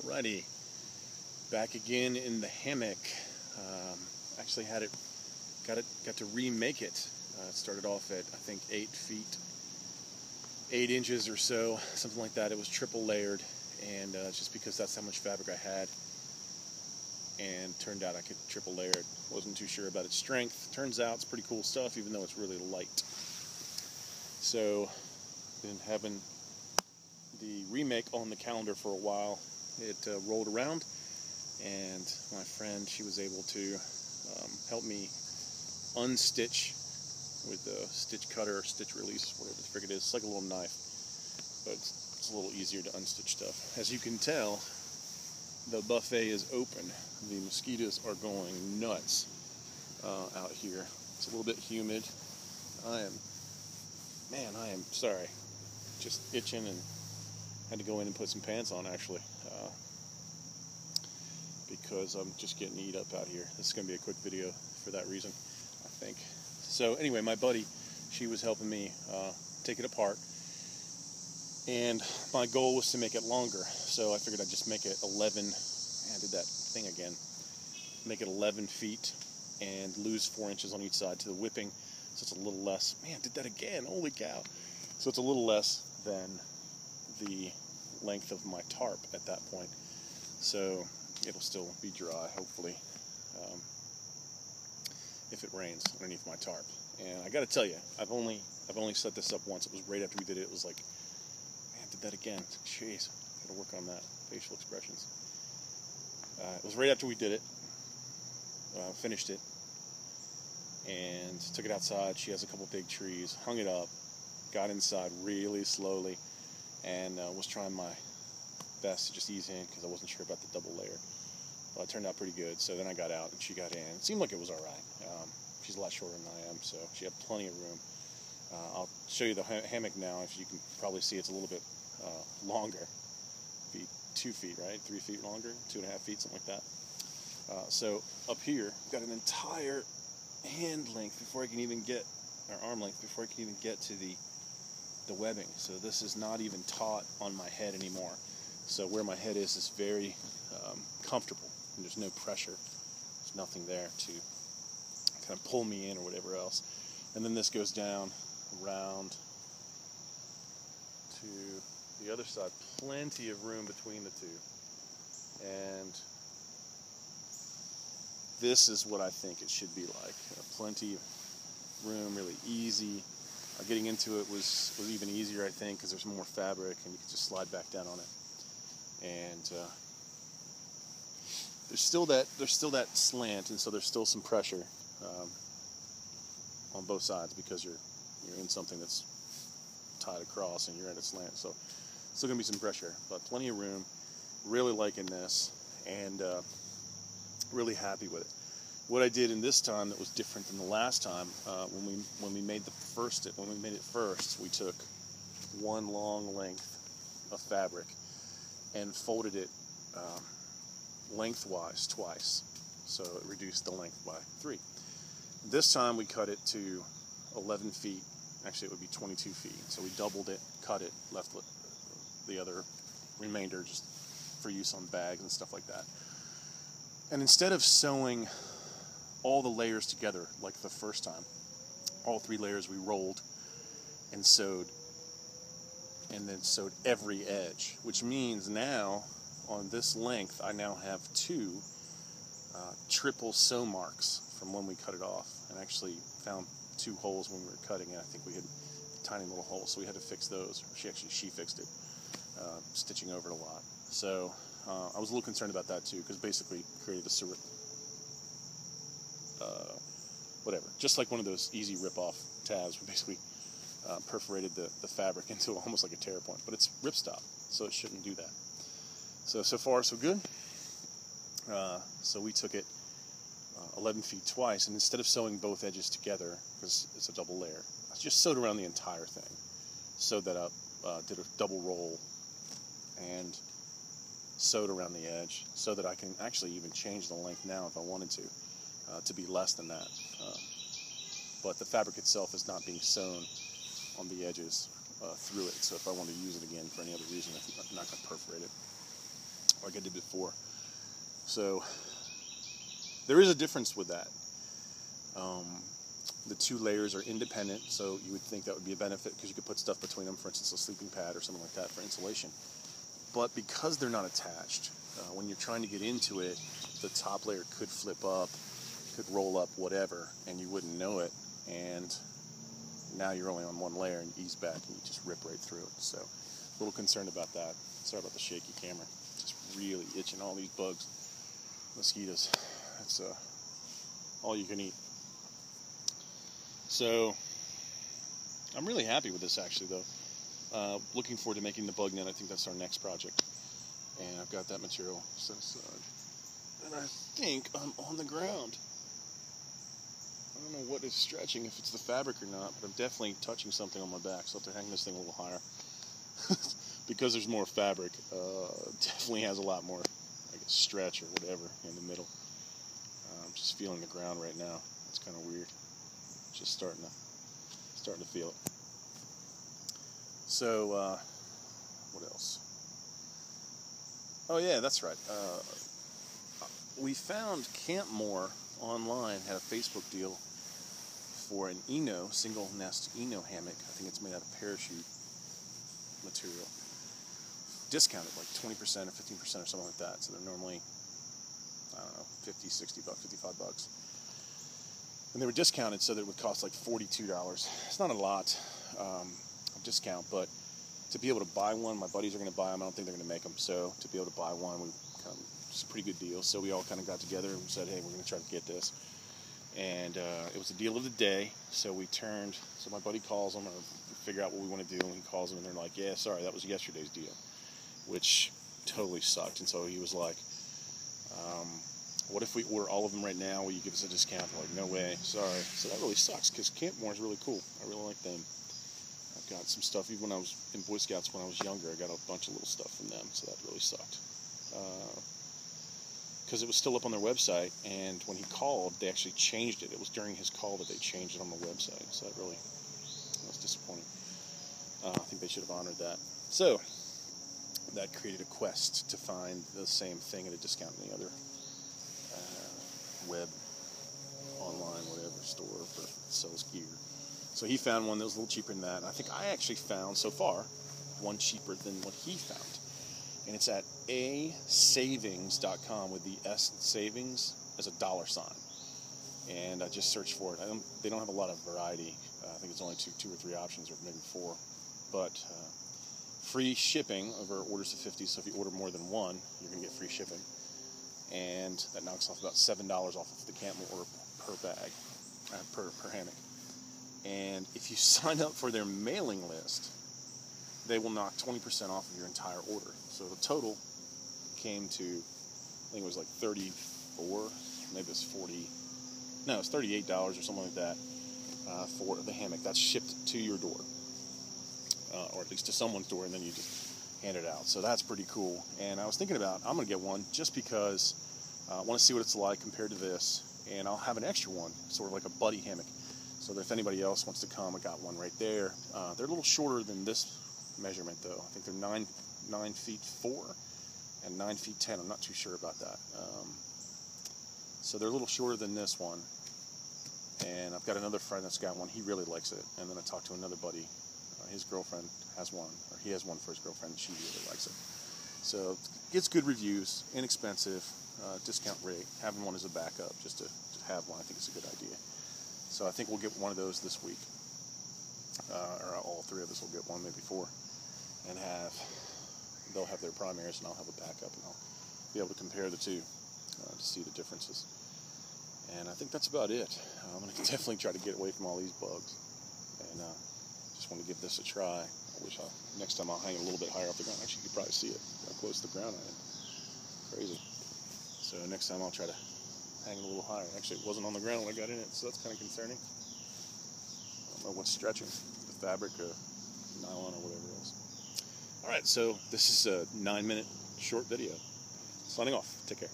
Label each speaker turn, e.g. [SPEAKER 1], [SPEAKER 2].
[SPEAKER 1] Alrighty, back again in the hammock. Actually got to remake it. It started off at I think 8 feet, 8 inches or so, something like that. It was triple layered, and just because that's how much fabric I had, and turned out I could triple layer it. Wasn't too sure about its strength. Turns out it's pretty cool stuff, even though it's really light. So, been having the remake on the calendar for a while. It rolled around, and my friend, she was able to help me unstitch with the stitch cutter or stitch release, whatever the frick it is. It's like a little knife, but it's a little easier to unstitch stuff. As you can tell, the buffet is open. The mosquitoes are going nuts out here. It's a little bit humid. I am sorry. Just itching and had to go in and put some pants on, actually, because I'm just getting eat up out here. This is going to be a quick video for that reason, I think. So anyway, my buddy, she was helping me take it apart, and my goal was to make it longer. So I figured I'd just make it 11. I did that thing again. Make it 11 feet and lose 4 inches on each side to the whipping, so it's a little less. Man, did that again! Holy cow! So it's a little less than the length of my tarp at that point. So it'll still be dry, hopefully, if it rains underneath my tarp. And I got to tell you, I've only set this up once. It was right after we did it. It was like, man, did that again. Jeez, got to work on that facial expressions. It was right after we did it. Finished it and took it outside. She has a couple big trees. Hung it up. Got inside really slowly, and was trying my best to just ease in because I wasn't sure about the double layer. But it turned out pretty good. So then I got out and she got in. It seemed like it was all right. She's a lot shorter than I am, so she had plenty of room. I'll show you the hammock now. If you can probably see, it's a little bit longer. Be 2 feet, right? 3 feet longer, 2.5 feet, something like that. So up here, got an entire hand length before I can even get, or arm length before I can even get to the webbing. So this is not even taut on my head anymore. So where my head is very comfortable, and there's no pressure. There's nothing there to kind of pull me in or whatever else. And then this goes down around to the other side. Plenty of room between the two. And this is what I think it should be like. Plenty of room, really easy. Getting into it was even easier, I think, because there's more fabric and you can just slide back down on it. And there's still that slant, and so there's still some pressure on both sides because you're in something that's tied across and you're at a slant. So still gonna be some pressure, but plenty of room. Really liking this, and really happy with it. What I did in this time that was different than the last time, when we made it first, we took one long length of fabric and folded it lengthwise twice, so it reduced the length by 3. This time we cut it to 11 feet. Actually, it would be 22 feet. So we doubled it, cut it, left the other remainder just for use on bags and stuff like that. And instead of sewing all the layers together like the first time, all 3 layers we rolled and sewed, and then sewed every edge, which means now on this length I now have 2 triple sew marks from when we cut it off, and actually found 2 holes when we were cutting it. I think we had tiny little holes, so we had to fix those. She fixed it, stitching over it a lot. So I was a little concerned about that too, because basically created a whatever, just like one of those easy rip-off tabs. We basically perforated the fabric into almost like a tear point, but it's ripstop, so it shouldn't do that. So far so good. So we took it 11 feet twice, and instead of sewing both edges together, because it's a double layer, I just sewed around the entire thing. Sewed that up, did a double roll, and sewed around the edge so that I can actually even change the length now if I wanted to be less than that. But the fabric itself is not being sewn on the edges through it, so if I want to use it again for any other reason, I'm not going to perforate it. Or I could before. So there is a difference with that. The two layers are independent, so you would think that would be a benefit because you could put stuff between them, for instance, a sleeping pad or something like that for insulation. But because they're not attached, when you're trying to get into it, the top layer could flip up, could roll up, whatever, and you wouldn't know it. And now you're only on one layer and you ease back and you just rip right through it. So a little concerned about that. Sorry about the shaky camera. Just really itching. All these bugs, mosquitoes. That's all you can eat. So I'm really happy with this actually though. Looking forward to making the bug net. I think that's our next project. And I've got that material set aside. And I think I'm on the ground. I don't know what is stretching, if it's the fabric or not, but I'm definitely touching something on my back, so I have to hang this thing a little higher. Because there's more fabric, definitely has a lot more, I guess, stretch or whatever in the middle. I'm just feeling the ground right now. It's kind of weird. Just starting to feel it. So, what else? Oh yeah, that's right. We found Campmore online, had a Facebook deal for an single nest Eno hammock. I think it's made out of parachute material. Discounted like 20% or 15% or something like that. So they're normally, I don't know, 50, 60 bucks, 55 bucks. And they were discounted so that it would cost like $42. It's not a lot of discount, but to be able to buy one, my buddies are going to buy them. I don't think they're going to make them. So to be able to buy one, it's a pretty good deal. So we all kind of got together and said, hey, we're going to try to get this. And it was a deal of the day. So my buddy calls them, or figure out what we want to do, and he calls them, and they're like, yeah, sorry, that was yesterday's deal, which totally sucked. And so he was like, what if we order all of them right now? Will you give us a discount? We're like, no way, sorry. So that really sucks, because Campmore is really cool. I really like them. I've got some stuff, even when I was in Boy Scouts when I was younger, I got a bunch of little stuff from them, so that really sucked. Because it was still up on their website, and when he called, they actually changed it. It was during his call that they changed it on the website, so that was disappointing. I think they should have honored that. So that created a quest to find the same thing at a discount in the other web, online, whatever, store that sells gear. So he found one that was a little cheaper than that. And I think I actually found, so far, one cheaper than what he found. And it's at asavings.com with the S savings as a $sign. And I just searched for it. They don't have a lot of variety. I think it's only two or three options, or maybe four. But free shipping over orders of 50. So if you order more than one, you're going to get free shipping. And that knocks off about $7 off of the Campmore order per bag, per hammock. And if you sign up for their mailing list, they will knock 20% off of your entire order. So the total came to, I think it was like 34, maybe it's 40, no, it's $38 or something like that for the hammock. That's shipped to your door, or at least to someone's door, and then you just hand it out. So that's pretty cool. And I was thinking about, I'm going to get one just because I want to see what it's like compared to this, and I'll have an extra one, sort of like a buddy hammock. So that if anybody else wants to come, I got one right there. They're a little shorter than this measurement, though. I think they're 9 feet 4 and 9 feet 10. I'm not too sure about that. So they're a little shorter than this one. And I've got another friend that's got one. He really likes it. And then I talked to another buddy. His girlfriend has one, or he has one for his girlfriend. She really likes it. So it gets good reviews, inexpensive, discount rate. Having one as a backup, just to have one, I think it's a good idea. So I think we'll get one of those this week. Or all three of us will get one, maybe four. And they'll have their primaries, and I'll have a backup, and I'll be able to compare the two to see the differences. And I think that's about it. I'm going to definitely try to get away from all these bugs. And just want to give this a try. I wish next time I'll hang it a little bit higher off the ground. Actually, you can probably see it, how close to the ground I am. Crazy. So next time I'll try to hang it a little higher. Actually, it wasn't on the ground when I got in it, so that's kind of concerning. I don't know what's stretching, the fabric, nylon, or whatever else. All right, so this is a 9-minute short video. Signing off. Take care.